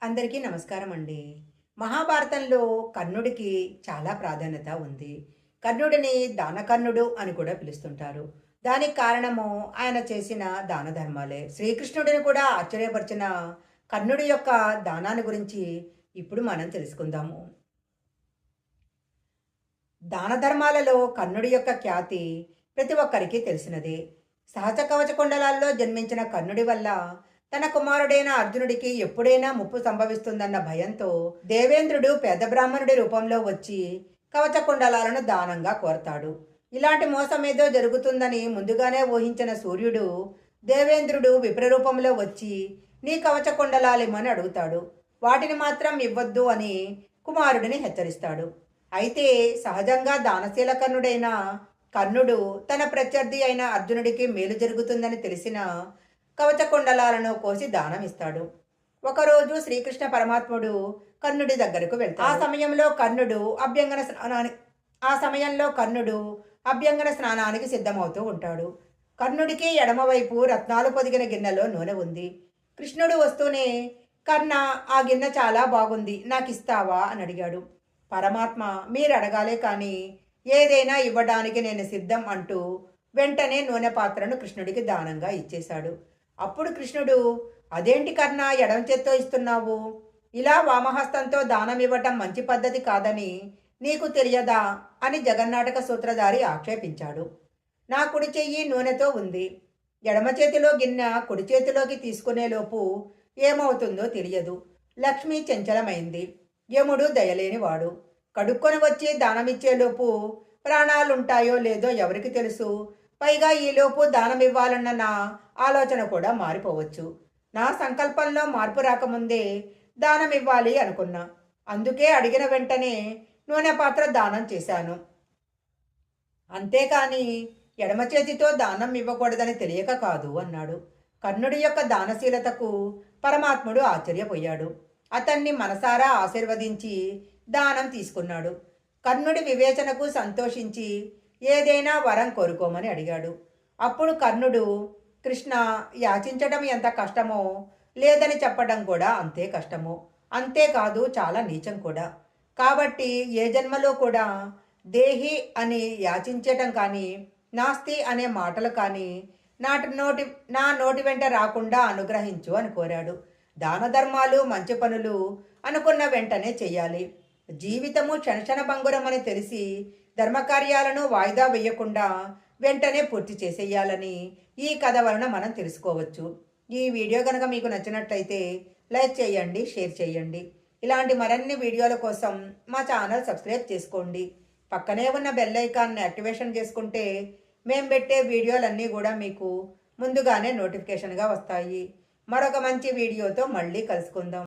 అందరికీ నమస్కారం అండి. మహాభారతంలో కర్ణుడికి చాలా ప్రాధాన్యత ఉంది. కర్ణుడిని దానకర్ణుడు అని కూడా పిలుస్తుంటారు. దానికి కారణము ఆయన చేసిన దాన ధర్మాలే. శ్రీకృష్ణుడిని కూడా ఆశ్చర్యపరిచిన కర్ణుడి యొక్క దానాన్ని గురించి ఇప్పుడు మనం తెలుసుకుందాము. దాన ధర్మాలలో కర్ణుడి యొక్క ఖ్యాతి ప్రతి ఒక్కరికి తెలిసినదే. సహజ కవచ కుండలాల్లో జన్మించిన కర్ణుడి వల్ల తన కుమారుడైన అర్జునుడికి ఎప్పుడైనా ముప్పు సంభవిస్తుందన్న భయంతో దేవేంద్రుడు పేద బ్రాహ్మణుడి రూపంలో వచ్చి కవచ కుండలాలను దానంగా కోరతాడు. ఇలాంటి మోసం ఏదో జరుగుతుందని ముందుగానే ఊహించిన సూర్యుడు దేవేంద్రుడు విప్రరూపంలో వచ్చి నీ కవచ కుండలాలిమని అడుగుతాడు. వాటిని మాత్రం ఇవ్వద్దు అని కుమారుడిని హెచ్చరిస్తాడు. అయితే సహజంగా దానశీల కర్ణుడైన కర్ణుడు తన ప్రత్యర్థి అయిన అర్జునుడికి మేలు జరుగుతుందని తెలిసిన కవచకుండలాలను కోసి దానం ఇస్తాడు. ఒకరోజు శ్రీకృష్ణ పరమాత్ముడు కర్ణుడి దగ్గరకు వెళ్తాడు. ఆ సమయంలో కర్ణుడు అభ్యంగన స్నానానికి సిద్ధమవుతూ ఉంటాడు. కర్ణుడికి ఎడమవైపు రత్నాలు పొదిగిన గిన్నెలో నూనె ఉంది. కృష్ణుడు వస్తూనే కర్ణ, ఆ గిన్నె చాలా బాగుంది, నాకు ఇస్తావా అని అడిగాడు. పరమాత్మ, మీరు అడగాలే కానీ ఏదైనా ఇవ్వడానికి నేను సిద్ధం అంటూ వెంటనే నూనె పాత్రను కృష్ణుడికి దానంగా ఇచ్చేశాడు. అప్పుడు కృష్ణుడు, అదేంటి కర్ణ, ఎడమ చేత్తో ఇస్తున్నావు? ఇలా వామహస్తంతో దానం ఇవ్వటం మంచి పద్ధతి కాదని నీకు తెలియదా అని జగన్నాటక సూత్రధారి ఆక్షేపించాడు. నా కుడి చెయ్యి నూనెతో ఉంది. ఎడమ చేతిలో గిన్నె కుడి చేతిలోకి తీసుకునేలోపు ఏమవుతుందో తెలియదు. లక్ష్మి చంచలమైంది. యముడు దయలేనివాడు. కడుక్కొని వచ్చి దానమిచ్చేలోపు ప్రాణాలుంటాయో లేదో ఎవరికి తెలుసు. పైగా ఈలోపు దానం ఇవ్వాలన్న నా ఆలోచన కూడా మారిపోవచ్చు. నా సంకల్పంలో మార్పు రాకముందే దానం ఇవ్వాలి అనుకున్నా. అందుకే అడిగిన వెంటనే నూనె పాత్ర దానం చేశాను. అంతేకాని ఎడమ చేతితో దానం ఇవ్వకూడదని తెలియక కాదు అన్నాడు. కర్ణుడి యొక్క దానశీలతకు పరమాత్ముడు ఆశ్చర్యపోయాడు. అతన్ని మనసారా ఆశీర్వదించి దానం తీసుకున్నాడు. కర్ణుడి వివేచనకు సంతోషించి ఏదైనా వరం కోరుకోమని అడిగాడు. అప్పుడు కర్ణుడు, కృష్ణ, యాచించడం ఎంత కష్టమో లేదని చెప్పడం కూడా అంతే కష్టమో, అంతేకాదు చాలా నీచం కూడా. కాబట్టి ఏ జన్మలో కూడా దేహి అని యాచించటం కానీ, నాస్తి అనే మాటలు కానీ నా నోటి వెంట రాకుండా అనుగ్రహించు అని కోరాడు. దాన ధర్మాలు, మంచి పనులు అనుకున్న వెంటనే చెయ్యాలి. జీవితము క్షణక్షణ భంగురమని తెలిసి ధర్మకార్యాలను వాయిదా వేయకుండా వెంటనే పూర్తి చేసేయాలని ఈ కథ వలన మనం తెలుసుకోవచ్చు. ఈ వీడియో కనుక మీకు నచ్చినట్లయితే లైక్ చేయండి, షేర్ చేయండి. ఇలాంటి మరిన్ని వీడియోల కోసం మా ఛానల్ సబ్స్క్రైబ్ చేసుకోండి. పక్కనే ఉన్న బెల్ ఐకాన్ని యాక్టివేషన్ చేసుకుంటే మేము పెట్టే వీడియోలన్నీ కూడా మీకు ముందుగానే నోటిఫికేషన్గా వస్తాయి. మరొక మంచి వీడియోతో మళ్ళీ కలుసుకుందాం.